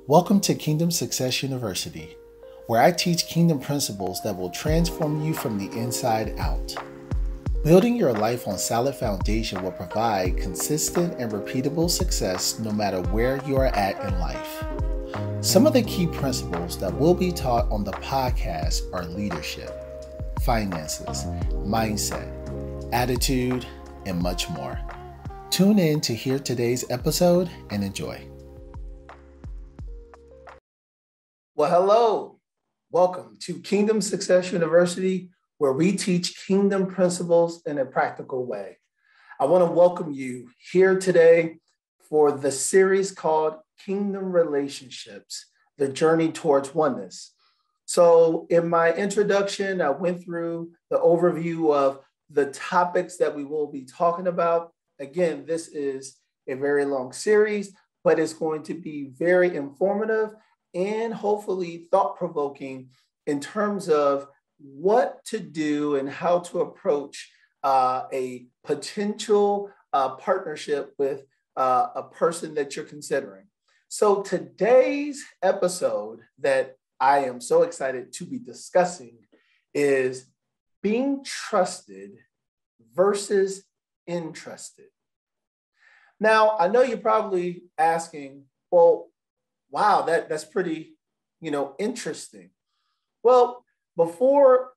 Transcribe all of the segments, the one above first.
Welcome to Kingdom Success University, where I teach kingdom principles that will transform you from the inside out. Building your life on solid foundation will provide consistent and repeatable success no matter where you are at in life. Some of the key principles that will be taught on the podcast are leadership, finances, mindset, attitude, and much more. Tune in to hear today's episode and enjoy. Well, hello. Welcome to Kingdom Success University, where we teach kingdom principles in a practical way. I want to welcome you here today for the series called Kingdom Relationships, the Journey Towards Oneness. So in my introduction, I went through the overview of the topics that we will be talking about. Again, this is a very long series, but it's going to be very informative and hopefully thought-provoking in terms of what to do and how to approach a potential partnership with a person that you're considering. So today's episode that I am so excited to be discussing is being trusted versus entrusted. Now, I know you're probably asking, well, wow, that's pretty, interesting. Well, before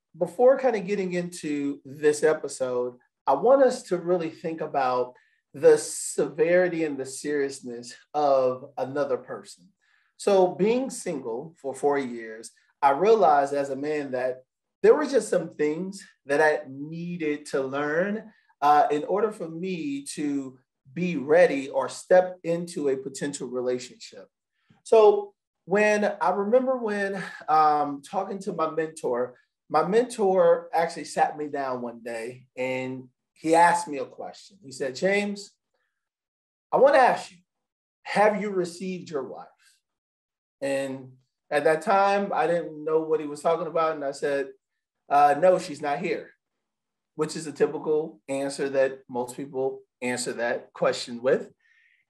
kind of getting into this episode, I want us to really think about the severity and the seriousness of another person. So being single for 4 years, I realized as a man that there were just some things that I needed to learn in order for me to be ready or step into a potential relationship. So I remember when talking to my mentor actually sat me down one day and he asked me a question. He said, James, I want to ask you, have you received your wife? And at that time, I didn't know what he was talking about. And I said, no, she's not here, which is a typical answer that most people answer that question with.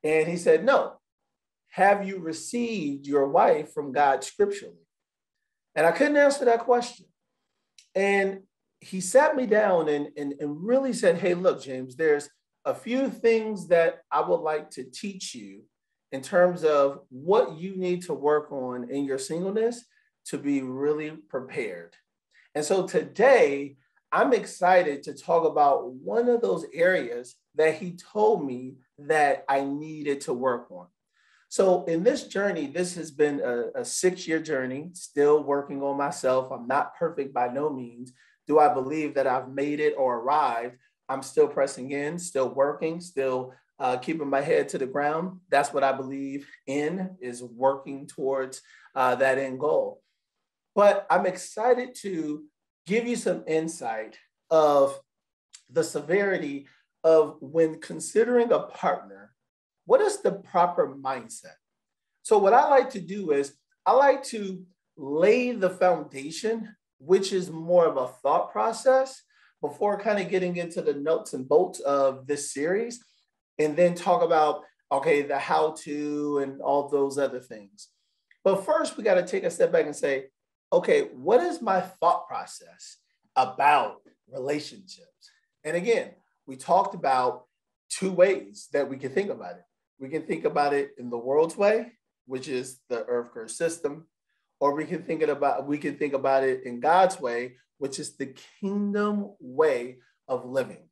And he said, no. Have you received your wife from God scripturally? And I couldn't answer that question. And he sat me down and really said, hey, look, James, there's a few things that I would like to teach you in terms of what you need to work on in your singleness to be really prepared. And so today, I'm excited to talk about one of those areas that he told me that I needed to work on. So in this journey, this has been a 6-year journey, still working on myself. I'm not perfect by no means. Do I believe that I've made it or arrived? I'm still pressing in, still working, still keeping my head to the ground. That's what I believe in, is working towards that end goal. But I'm excited to give you some insight of the severity of when considering a partner. What is the proper mindset? So what I like to do is I like to lay the foundation, which is more of a thought process, before kind of getting into the nuts and bolts of this series, and then talk about, okay, the how-to and all those other things. But first, we got to take a step back and say, okay, what is my thought process about relationships? And again, we talked about 2 ways that we can think about it. We can think about it in the world's way, which is the earth curse system, or we can think about it in God's way, which is the kingdom way of living.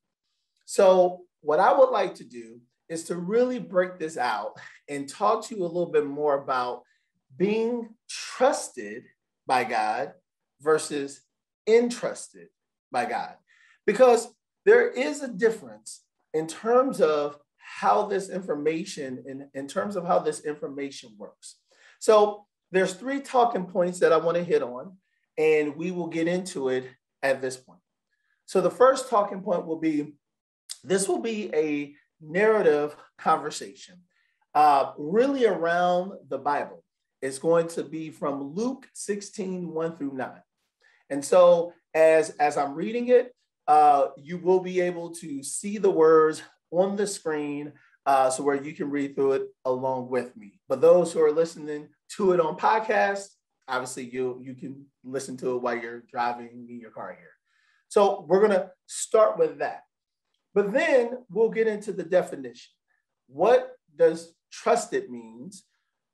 So what I would like to do is to really break this out and talk to you a little bit more about being trusted by God versus entrusted by God, because there is a difference in terms of how this information, in terms of how this information works. So there's 3 talking points that I want to hit on, and we will get into it at this point. So the first talking point will be, this will be a narrative conversation, really around the Bible. It's going to be from Luke 16, 1 through 9. And so as I'm reading it, you will be able to see the words on the screen so where you can read through it along with me. But those who are listening to it on podcast, obviously you can listen to it while you're driving in your car here. So we're going to start with that. But then we'll get into the definition. What does trusted means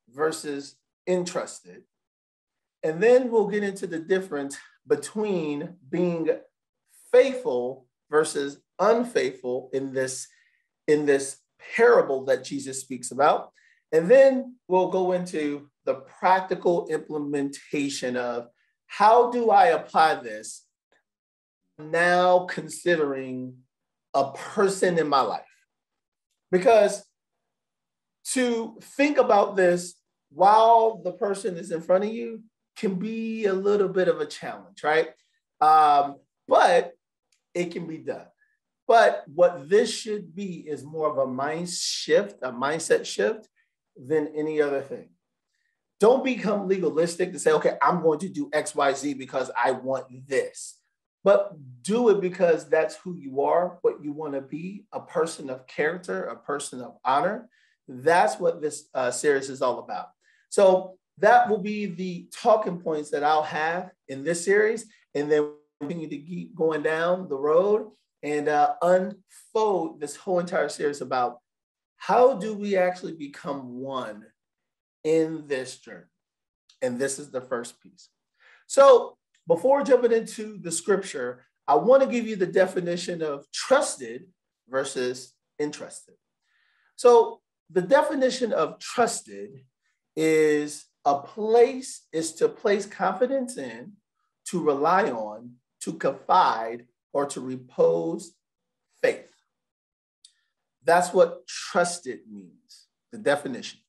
versus entrusted? And then we'll get into the difference between being faithful versus unfaithful in this parable that Jesus speaks about. And then we'll go into the practical implementation of how do I apply this now considering a person in my life? Because to think about this while the person is in front of you can be a little bit of a challenge, right? But it can be done. But what this should be is more of a mindset shift than any other thing. Don't become legalistic to say, okay, I'm going to do X, Y, Z because I want this. But do it because that's who you are, what you want to be, a person of character, a person of honor. That's what this series is all about. So that will be the talking points that I'll have in this series, and then continue to keep going down the road and unfold this whole entire series about how do we actually become one in this journey. And this is the first piece. So before jumping into the scripture, I want to give you the definition of trusted versus entrusted. So the definition of trusted is to place confidence in, to rely on, to confide, or to repose faith. That's what trusted means, the definition.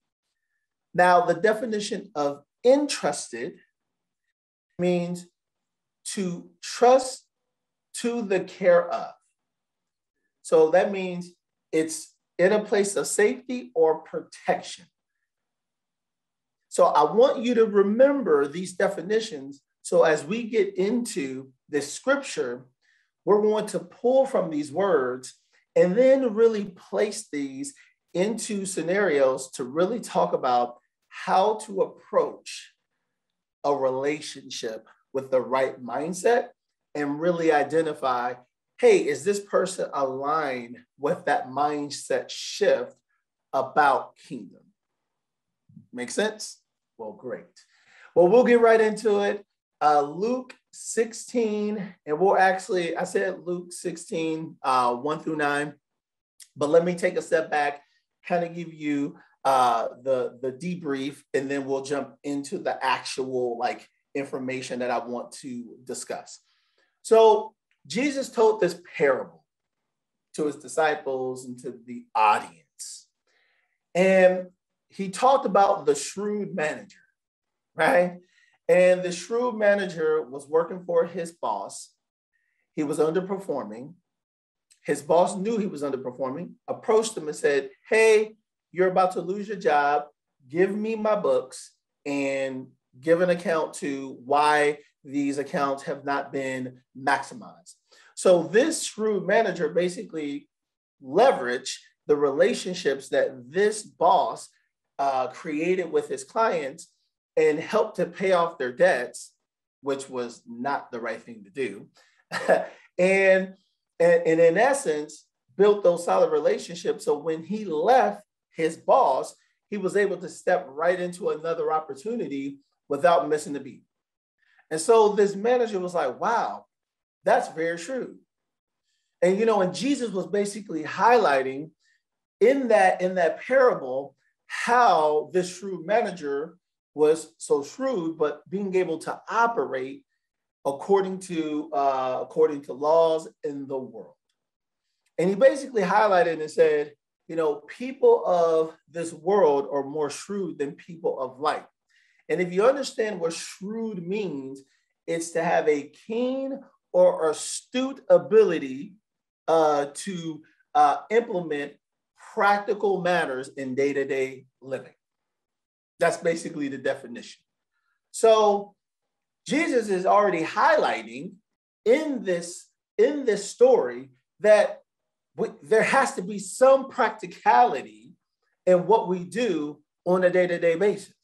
Now, the definition of entrusted means to trust to the care of. So that means it's in a place of safety or protection. So I want you to remember these definitions. So as we get into this scripture, we're going to pull from these words and then really place these into scenarios to really talk about how to approach a relationship with the right mindset and really identify, hey, is this person aligned with that mindset shift about kingdom? Make sense? Well, great. Well, we'll get right into it. Luke 16, and I said Luke 16, 1 through 9, but let me take a step back, kind of give you the debrief, and then we'll jump into the actual information that I want to discuss. So Jesus told this parable to his disciples and to the audience. And he talked about the shrewd manager, right? And the shrewd manager was working for his boss. He was underperforming. His boss knew he was underperforming, approached him and said, hey, you're about to lose your job. Give me my books and give an account to why these accounts have not been maximized. So this shrewd manager basically leveraged the relationships that this boss created with his clients and helped to pay off their debts, which was not the right thing to do. and in essence, built those solid relationships. So when he left his boss, he was able to step right into another opportunity without missing a beat. And so this manager was like, wow, that's very shrewd. And, and Jesus was basically highlighting in that parable how this shrewd manager was so shrewd, but being able to operate according to laws in the world. And he basically highlighted and said, people of this world are more shrewd than people of light. And if you understand what shrewd means, it's to have a keen or astute ability to implement practical matters in day-to-day living. That's basically the definition. So Jesus is already highlighting in this story that there has to be some practicality in what we do on a day-to-day basis.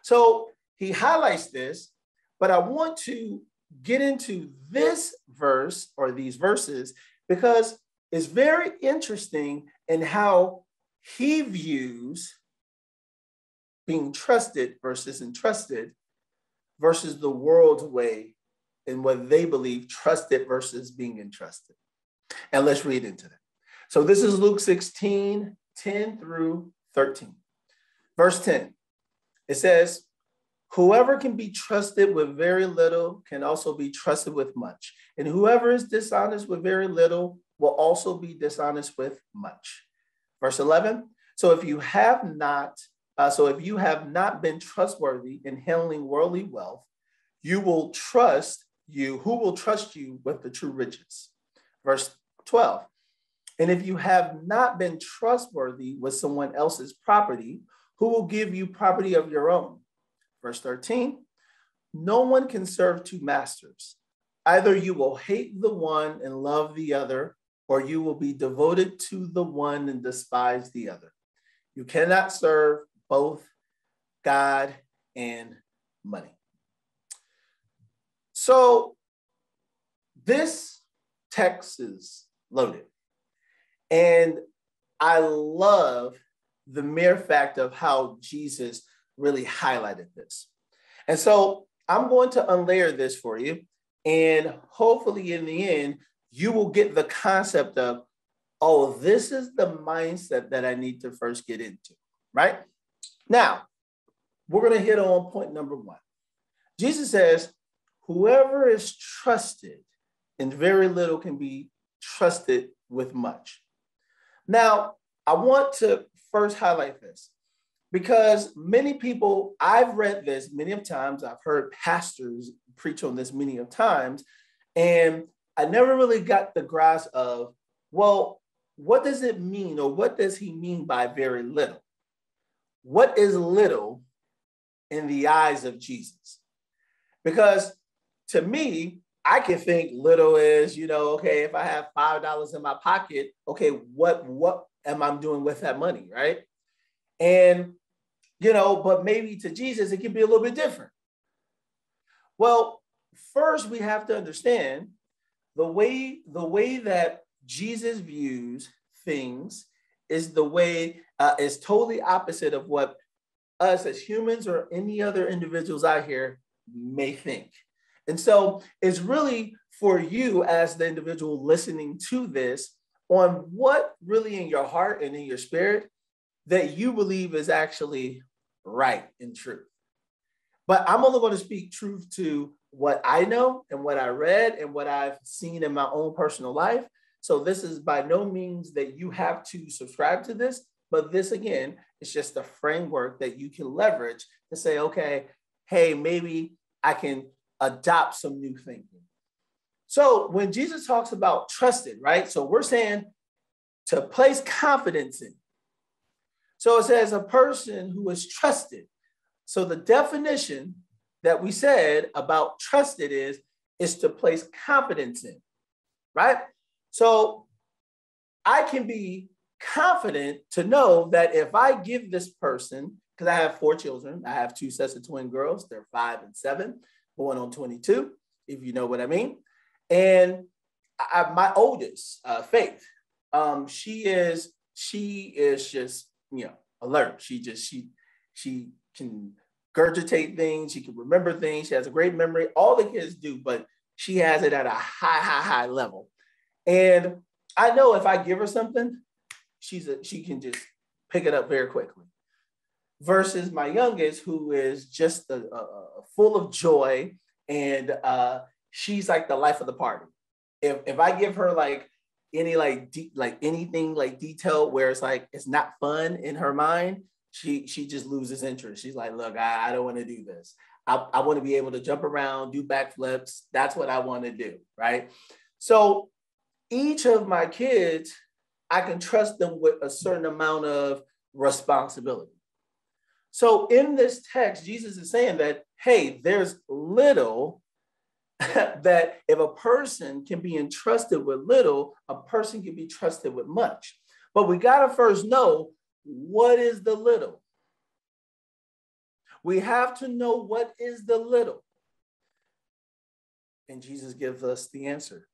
So he highlights this, but I want to get into this verse or these verses because it's very interesting in how he views being trusted versus entrusted versus the world's way and what they believe trusted versus being entrusted. And let's read into that. So this is Luke 16, 10 through 13. Verse 10, it says, whoever can be trusted with very little can also be trusted with much. And whoever is dishonest with very little will also be dishonest with much. Verse 11, so if you have not been trustworthy in handling worldly wealth, who will trust you with the true riches? Verse 12, and if you have not been trustworthy with someone else's property, who will give you property of your own? Verse 13, no one can serve two masters. Either you will hate the one and love the other, or you will be devoted to the one and despise the other. You cannot serve both God and money. So this text is loaded. And I love the mere fact of how Jesus really highlighted this. And so I'm going to unlayer this for you. And hopefully in the end, you will get the concept of, oh, this is the mindset that I need to first get into, right? Now, we're going to hit on point number one. Jesus says, whoever is trusted in very little can be trusted with much. Now, I want to first highlight this because many people, I've read this many of times, I've heard pastors preach on this many of times, and I never really got the grasp of, well, what does it mean or what does he mean by very little? What is little in the eyes of Jesus? Because to me, I can think little is, okay, if I have $5 in my pocket, okay, what am I doing with that money, right? And, but maybe to Jesus, it can be a little bit different. Well, first we have to understand the way that Jesus views things is the way is totally opposite of what us as humans or any other individuals out here may think. And so it's really for you as the individual listening to this on what really in your heart and in your spirit that you believe is actually right and true. But I'm only going to speak truth to what I know and what I read and what I've seen in my own personal life. So this is by no means that you have to subscribe to this, but this again is just a framework that you can leverage to say, okay, hey, maybe I can adopt some new thinking. So when Jesus talks about trusted, right? So we're saying to place confidence in. So it says a person who is trusted. So the definition that we said about trusted is to place confidence in, right? So I can be confident to know that if I give this person, because I have 4 children, I have 2 sets of twin girls, they're 5 and 7, going on 22, if you know what I mean. And my oldest, Faith, she is just, alert. She can regurgitate things. She can remember things. She has a great memory. All the kids do, but she has it at a high level. And I know if I give her something, she can just pick it up very quickly. Versus my youngest, who is just full of joy, and she's like the life of the party. If I give her like any anything detail where it's like it's not fun in her mind, she just loses interest. She's like, look, I don't want to do this. I want to be able to jump around, do backflips. That's what I want to do, right? So each of my kids, I can trust them with a certain amount of responsibility. So in this text, Jesus is saying that, hey, there's little that if a person can be entrusted with little, a person can be trusted with much. But we got to first know, what is the little? We have to know what is the little. And Jesus gives us the answer.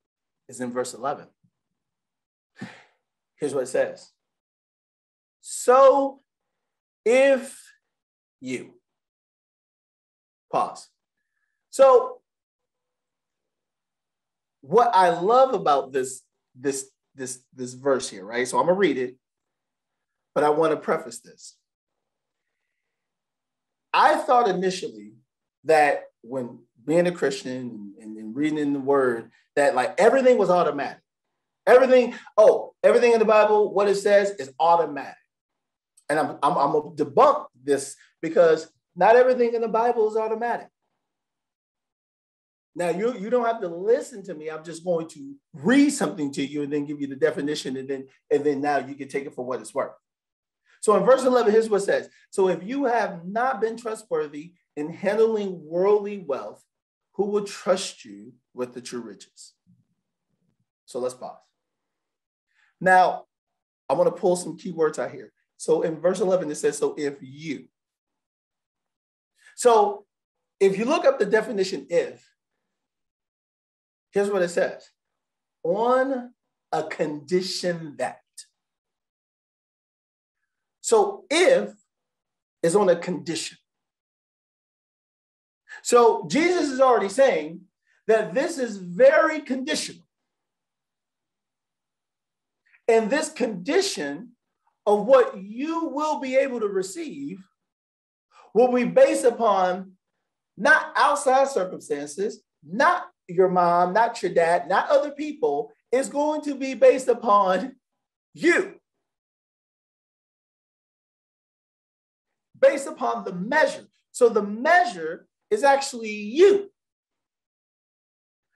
It's in verse 11. Here's what it says. So if you, pause. So what I love about this verse here, right? So I'm gonna read it, but I want to preface this. I thought initially that when being a Christian and reading in the word, that like everything was automatic. Everything in the Bible, what it says is automatic. And I'm gonna debunk this because not everything in the Bible is automatic. Now, you don't have to listen to me. I'm just going to read something to you and then give you the definition, and then now you can take it for what it's worth. So in verse 11, here's what it says. So if you have not been trustworthy in handling worldly wealth, who will trust you with the true riches? So let's pause. Now, I want to pull some key words out here. So in verse 11, it says, so if you. So if you look up the definition if, here's what it says. On a condition that. So if is on a condition. So Jesus is already saying that this is very conditional. And this condition of what you will be able to receive will be based upon not outside circumstances, not your mom, not your dad, not other people. It's going to be based upon you. Based upon the measure. So the measure is actually you.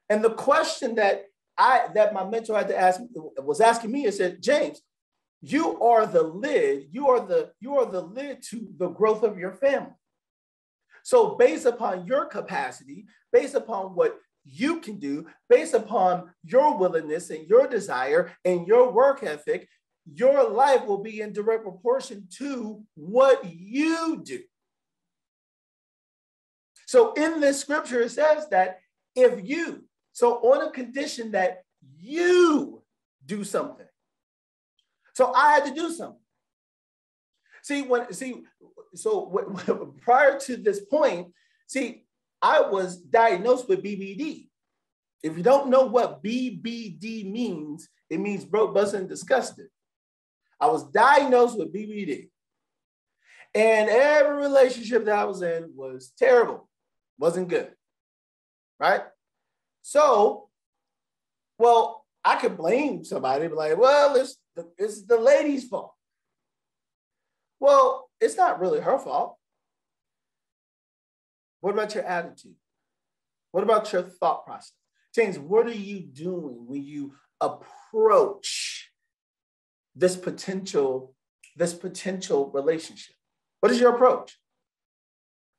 And the question that my mentor had to ask was asking me, it said, James, you are the lid. You are the lid to the growth of your family. So based upon your capacity, based upon what you can do, based upon your willingness and your desire and your work ethic, your life will be in direct proportion to what you do. So in this scripture, it says that if you, so on a condition that you do something. So I had to do something. Prior to this point, I was diagnosed with BBD. If you don't know what BBD means, it means broke, busted, and disgusted. I was diagnosed with BBD. And every relationship that I was in was terrible, wasn't good, right? So, well, I could blame somebody, be like, well, it's the lady's fault. Well, it's not really her fault. What about your attitude? What about your thought process? James, what are you doing when you approach this potential relationship? What is your approach?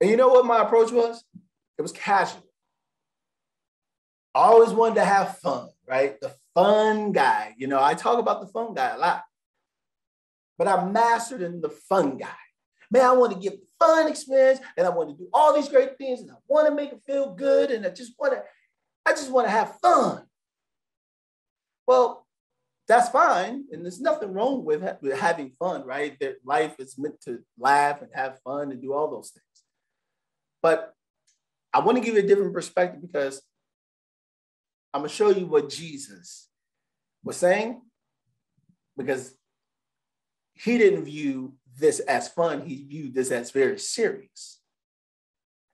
And you know what my approach was? It was casual. I always wanted to have fun, right? The fun guy. You know, I talk about the fun guy a lot, but I mastered in the fun guy. Man, I want to give fun experience, and I want to do all these great things, and I want to make it feel good, and I just want to have fun. Well, that's fine, and there's nothing wrong with having fun, right? That life is meant to laugh and have fun and do all those things. But I want to give you a different perspective because I'm going to show you what Jesus was saying, because he didn't view this as fun. He viewed this as very serious.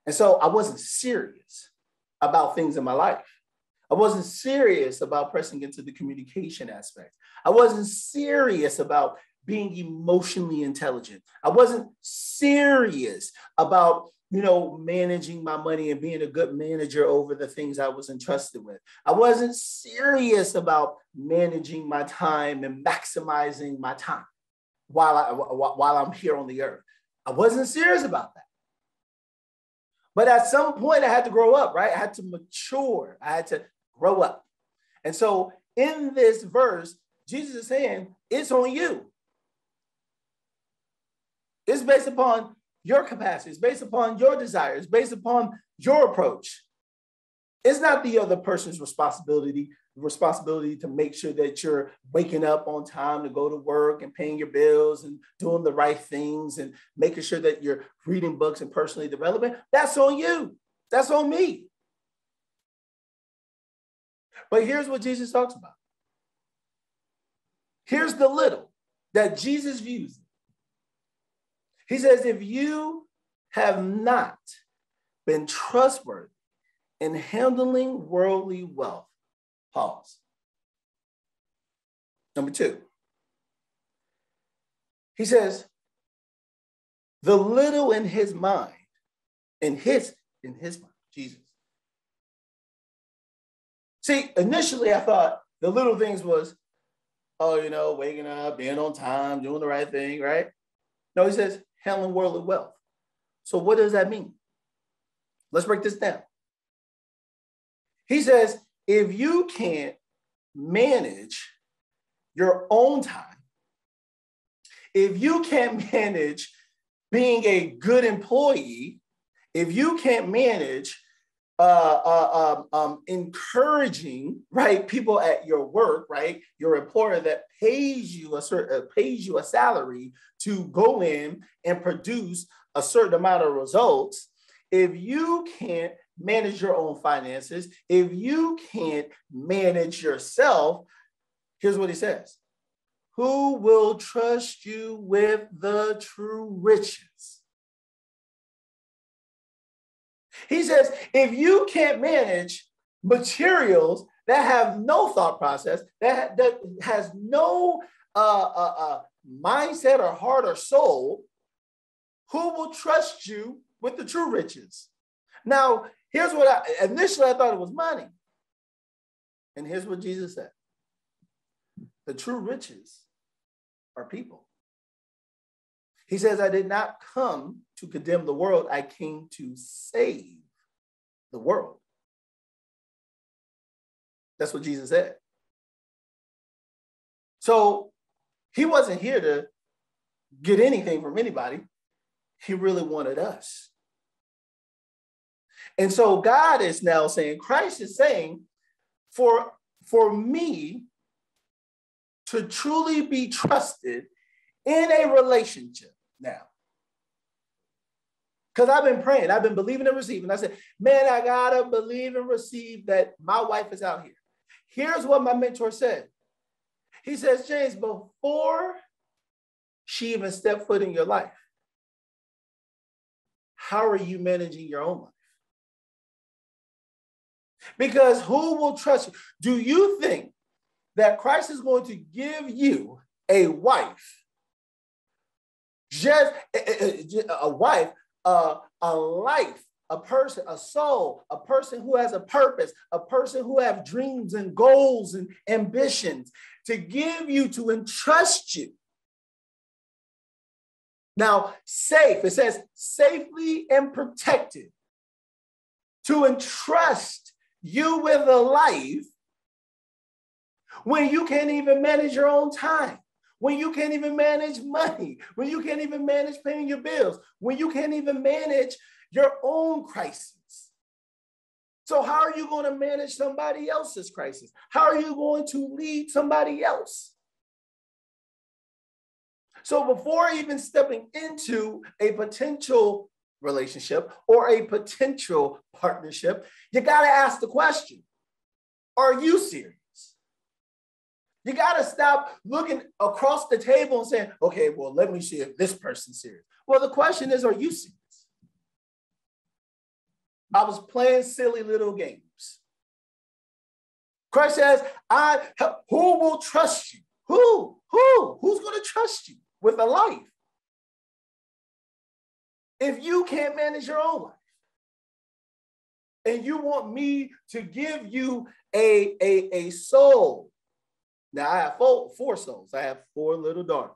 And so I wasn't serious about things in my life. I wasn't serious about pressing into the communication aspect. I wasn't serious about being emotionally intelligent. I wasn't serious about, managing my money and being a good manager over the things I was entrusted with. I wasn't serious about managing my time and maximizing my time while I'm here on the earth. I wasn't serious about that. But at some point, I had to grow up, right? I had to mature. I had to grow up. And so in this verse, Jesus is saying, it's on you. It's based upon your capacity. It's based upon your desires, based upon your approach. It's not the other person's responsibility to make sure that you're waking up on time to go to work and paying your bills and doing the right things and making sure that you're reading books and personally developing. That's on you. That's on me. But here's what Jesus talks about. Here's the little that Jesus views. He says, if you have not been trustworthy in handling worldly wealth, pause. Number 2, he says, the little in his mind, in his mind, Jesus. See, initially I thought the little things was, waking up, being on time, doing the right thing, right? No, he says, handling worldly wealth. So what does that mean? Let's break this down. He says, if you can't manage your own time, if you can't manage being a good employee, if you can't manage encouraging, right, people at your work, right, your employer that pays you a salary to go in and produce a certain amount of results, if you can't manage your own finances, if you can't manage yourself, here's what he says. Who will trust you with the true riches? He says, if you can't manage materials that have no thought process, that has no mindset or heart or soul, who will trust you with the true riches? Now, here's what initially I thought it was money. And here's what Jesus said. The true riches are people. He says, I did not come to condemn the world. I came to save the world. That's what Jesus said. So he wasn't here to get anything from anybody. He really wanted us. And so God is now saying, Christ is saying, for me to truly be trusted in a relationship now. Because I've been praying, I've been believing and receiving. I said, man, I gotta believe and receive that my wife is out here. Here's what my mentor said. He says, James, before she even stepped foot in your life, how are you managing your own life? Because who will trust you? Do you think that Christ is going to give you a wife, just a wife, a life, a person, a soul, a person who has a purpose, a person who has dreams and goals and ambitions to give you, to entrust you? Now, safe, it says safely and protected, to entrust you with a life when you can't even manage your own time, when you can't even manage money, when you can't even manage paying your bills, when you can't even manage your own crisis. So how are you going to manage somebody else's crisis? How are you going to lead somebody else? So before even stepping into a potential relationship or a potential partnership, you got to ask the question, are you serious? You got to stop looking across the table and saying, okay, well, let me see if this person's serious. Well, the question is, are you serious? I was playing silly little games. Christ says, who will trust you? Who? Who's going to trust you with a life if you can't manage your own life? And you want me to give you a soul. Now, I have four souls. I have 4 little daughters.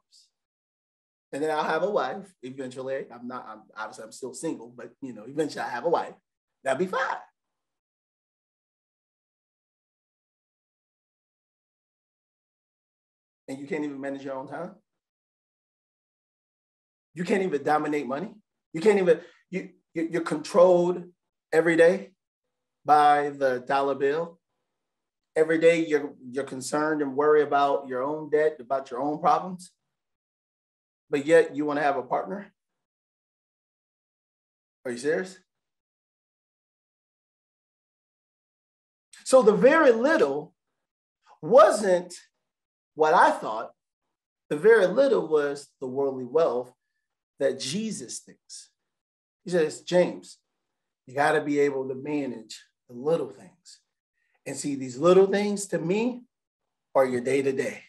And then I'll have a wife eventually. I'm still single, but eventually I have a wife. That'd be fine. And you can't even manage your own time. You can't even dominate money. You can't even, you're controlled every day by the dollar bill. Every day you're concerned and worry about your own debt, about your own problems. But yet you want to have a partner? Are you serious? So the very little wasn't what I thought. The very little was the worldly wealth that Jesus thinks. He says, James, you got to be able to manage the little things. And see, these little things to me are your day to day.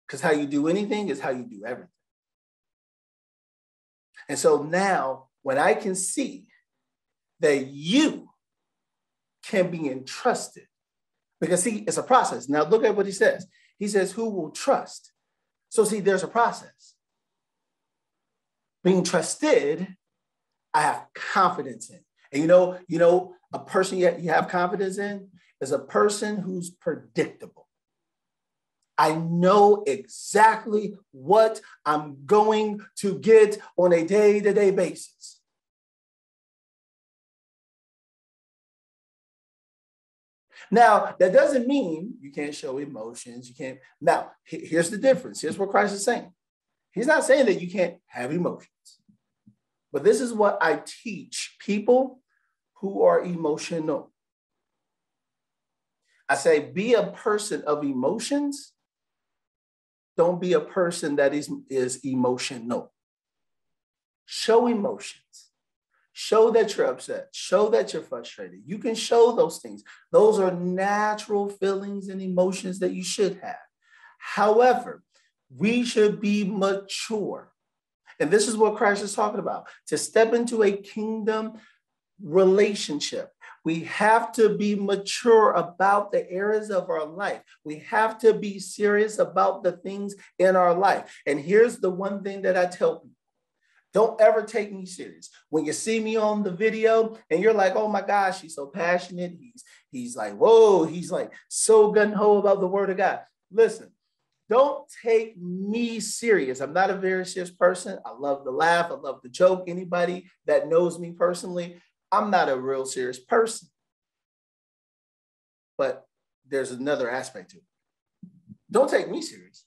Because how you do anything is how you do everything. And so now, when I can see that you can be entrusted, because see, it's a process. Now look at what he says. He says, who will trust? So see, there's a process. Being trusted, I have confidence in. And you know, a person you have confidence in is a person who's predictable. I know exactly what I'm going to get on a day-to-day basis. Now, that doesn't mean you can't show emotions. You can't. Now, here's the difference. Here's what Christ is saying. He's not saying that you can't have emotions. But this is what I teach people who are emotional. I say, be a person of emotions. Don't be a person that is emotional. Show emotions. Show that you're upset. Show that you're frustrated. You can show those things. Those are natural feelings and emotions that you should have. However, we should be mature. And this is what Christ is talking about. To step into a kingdom relationship, we have to be mature about the areas of our life. We have to be serious about the things in our life. And here's the one thing that I tell people. Don't ever take me serious. When you see me on the video and you're like, oh my gosh, he's so passionate. He's like, whoa, he's like so gung-ho about the word of God. Listen, don't take me serious. I'm not a very serious person. I love to laugh. I love to joke. Anybody that knows me personally, I'm not a real serious person. But there's another aspect to it. Don't take me serious.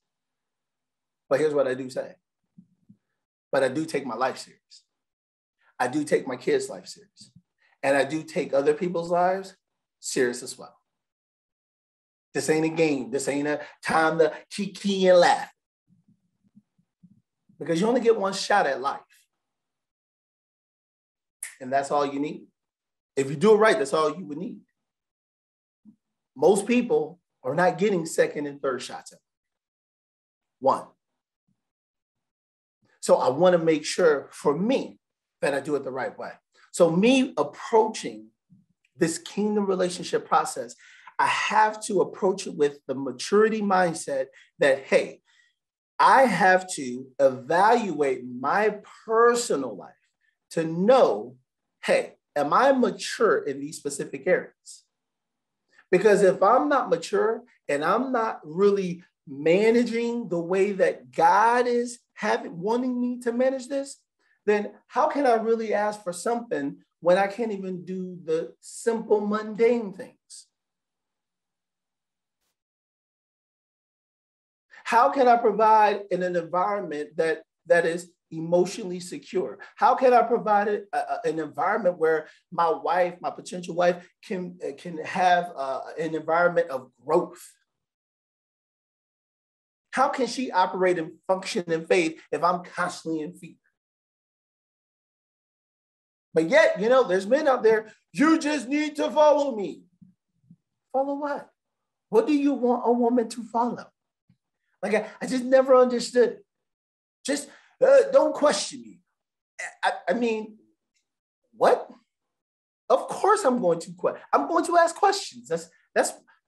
But here's what I do say. But I do take my life serious. I do take my kids' life serious. And I do take other people's lives serious as well. This ain't a game. This ain't a time to kiki and laugh. Because you only get one shot at life. And that's all you need. If you do it right, that's all you would need. Most people are not getting second and third shots at it. One. So I want to make sure for me that I do it the right way. So me approaching this kingdom relationship process, I have to approach it with the maturity mindset that, hey, I have to evaluate my personal life to know, hey, am I mature in these specific areas? Because if I'm not mature and I'm not really managing the way that God is wanting me to manage this, then how can I really ask for something when I can't even do the simple, mundane things? How can I provide in an environment that is emotionally secure? How can I provide an environment where my wife, my potential wife, can have an environment of growth? How can she operate and function in faith if I'm constantly in fear? But yet, there's men out there, you just need to follow me. Follow what? What do you want a woman to follow? Like, I just never understood it. Just don't question me. I mean, what? Of course I'm going to ask questions.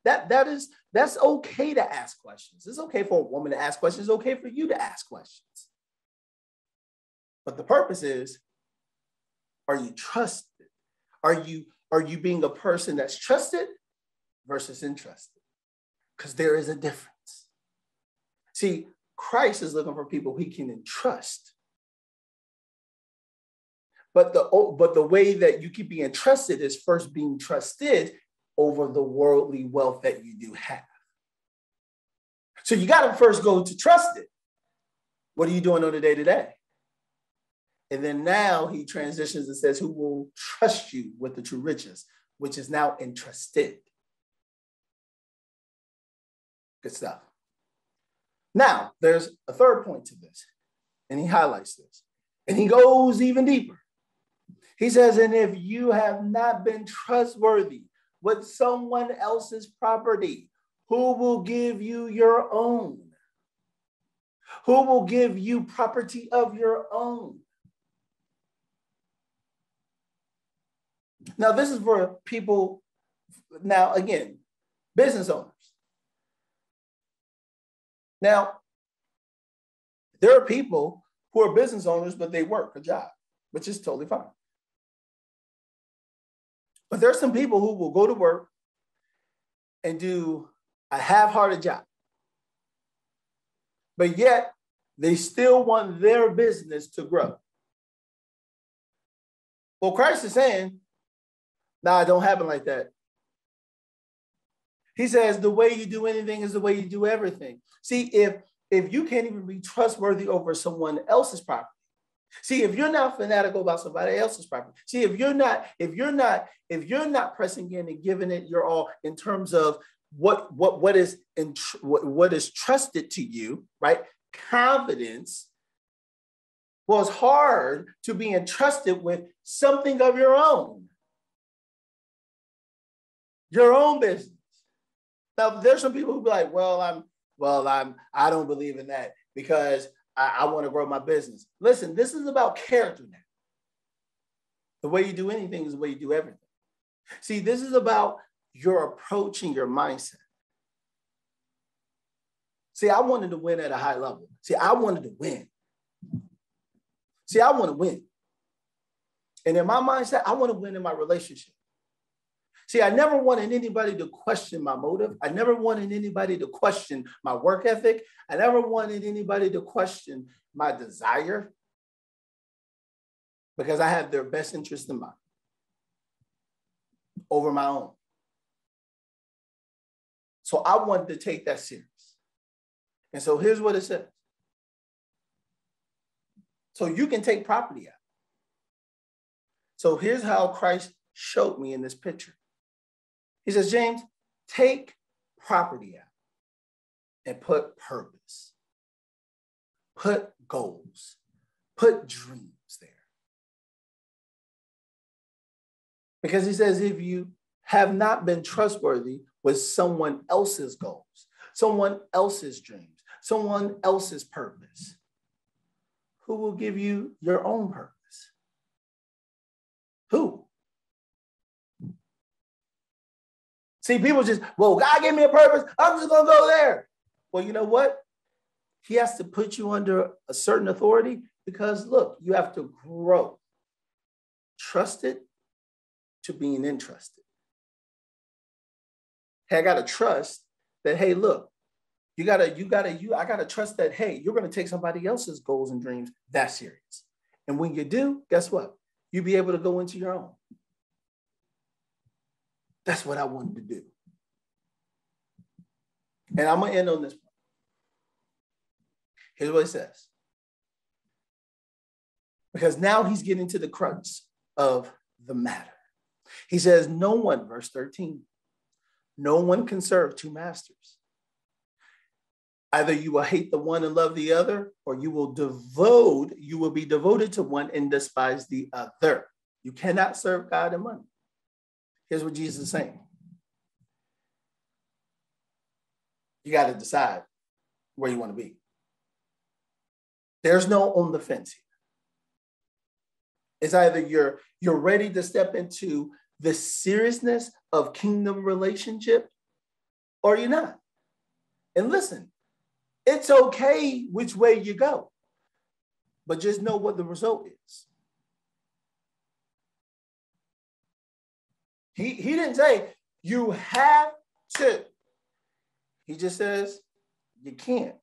That's okay to ask questions. It's okay for a woman to ask questions. It's okay for you to ask questions. But the purpose is, are you trusted? Are you being a person that's trusted versus entrusted? Because there is a difference. See, Christ is looking for people he can entrust. But the way that you keep being trusted is first being trusted over the worldly wealth that you do have. So you got to first go to trusted. What are you doing on a day-to-day? And then now he transitions and says, who will trust you with the true riches, which is now entrusted. Good stuff. Now, there's a third point to this, and he highlights this, and he goes even deeper. He says, and if you have not been trustworthy with someone else's property, who will give you your own? Who will give you property of your own? Now, this is for people, now, again, business owners. Now, there are people who are business owners, but they work a job, which is totally fine. But there are some people who will go to work and do a half-hearted job, but yet they still want their business to grow. Well, Christ is saying, nah, it don't happen like that. He says the way you do anything is the way you do everything. See, if you can't even be trustworthy over someone else's property, see, if you're not fanatical about somebody else's property, see, if you're not pressing in and giving it your all in terms of what is trusted to you, right? Confidence. Well, it's hard to be entrusted with something of your own business. Now, there's some people who be like, I don't believe in that because I want to grow my business. Listen, this is about character now. The way you do anything is the way you do everything. See, this is about your approach and your mindset. See, I wanted to win at a high level. See, I wanted to win. See, I want to win. And in my mindset, I want to win in my relationship. See, I never wanted anybody to question my motive. I never wanted anybody to question my work ethic. I never wanted anybody to question my desire because I have their best interest in mind over my own. So I wanted to take that serious. And so here's what it says. So you can take property out. So here's how Christ showed me in this picture. He says, James, take property out and put purpose, put goals, put dreams there. Because he says, if you have not been trustworthy with someone else's goals, someone else's dreams, someone else's purpose, who will give you your own purpose? Who? See, people just, well, God gave me a purpose. I'm just going to go there. Well, you know what? He has to put you under a certain authority because, look, you have to grow. Trusted to being entrusted. Hey, I got to trust that, hey, look, I got to trust that, hey, you're going to take somebody else's goals and dreams that serious. And when you do, guess what? You'll be able to go into your own. That's what I wanted to do. And I'm going to end on this point. Here's what it says. Because now he's getting to the crux of the matter. He says, no one, verse 13, no one can serve two masters. Either you will hate the one and love the other, or you will be devoted to one and despise the other. You cannot serve God and money. Here's what Jesus is saying. You got to decide where you want to be. There's no on the fence here. It's either you're ready to step into the seriousness of kingdom relationship, or you're not. And listen, it's okay which way you go, but just know what the result is. He didn't say you have to. He just says you can't.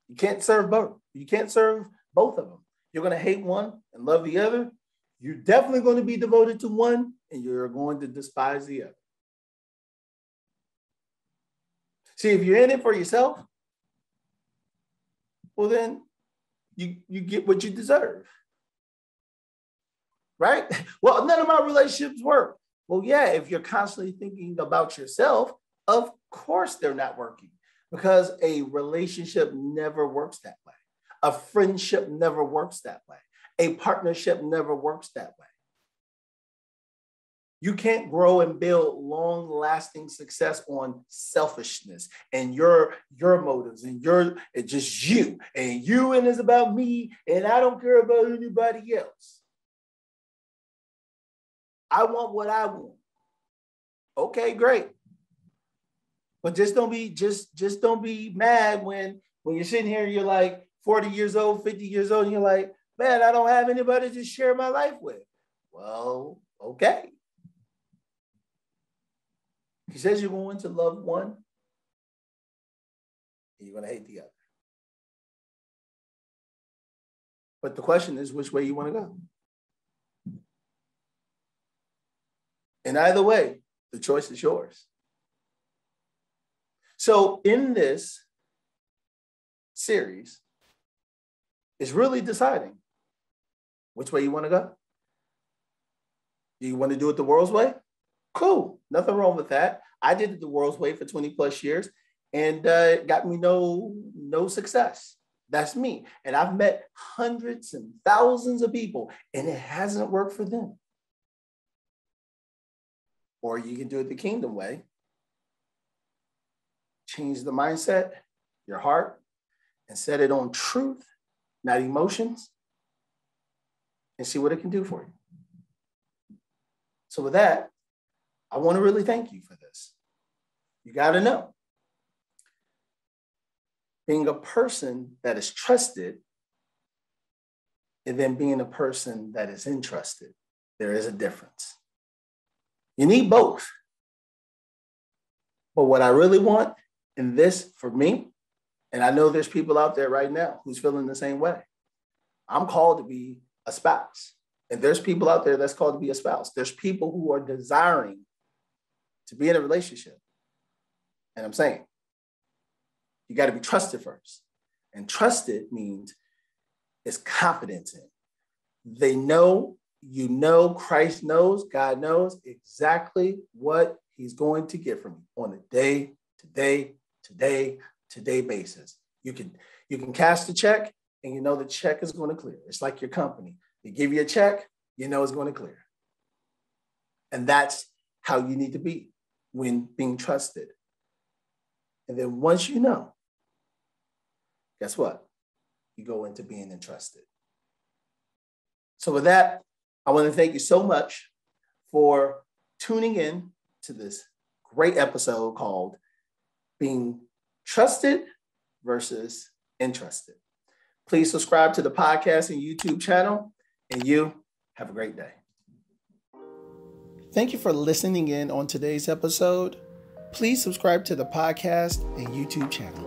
You can't serve both. You can't serve both of them. You're going to hate one and love the other. You're definitely going to be devoted to one, and you're going to despise the other. See, if you're in it for yourself, well, then you get what you deserve. Right? Well, none of my relationships work. Well, yeah, if you're constantly thinking about yourself, of course they're not working, because a relationship never works that way. A friendship never works that way. A partnership never works that way. You can't grow and build long-lasting success on selfishness and your motives and it's just you and it's about me and I don't care about anybody else. I want what I want. Okay, great. But just don't be mad when you're sitting here, you're like 40 years old, 50 years old, and you're like, man, I don't have anybody to share my life with. Well, okay. He says you're going to love one, and you're going to hate the other. But the question is which way you want to go. And either way, the choice is yours. So in this series, it's really deciding which way you want to go. Do you want to do it the world's way? Cool, nothing wrong with that. I did it the world's way for 20 plus years and it got me no success. That's me. And I've met hundreds and thousands of people and it hasn't worked for them. Or you can do it the kingdom way. Change the mindset, your heart, and set it on truth, not emotions, and see what it can do for you. So with that, I want to really thank you for this. You got to know, being a person that is trusted and then being a person that is entrusted, there is a difference. You need both. But what I really want in this for me, and I know there's people out there right now who's feeling the same way. I'm called to be a spouse. And there's people out there that's called to be a spouse. There's people who are desiring to be in a relationship. And I'm saying, you got to be trusted first. And trusted means it's confidence in. They know, you know, Christ knows, God knows exactly what he's going to get from you on a day-to-day basis. You can cast a check and you know the check is going to clear. It's like your company. They give you a check, you know it's going to clear. And that's how you need to be when being trusted. And then once you know, guess what? You go into being entrusted. So with that, I want to thank you so much for tuning in to this great episode called Being Trusted versus Entrusted. Please subscribe to the podcast and YouTube channel, and you have a great day. Thank you for listening in on today's episode. Please subscribe to the podcast and YouTube channel.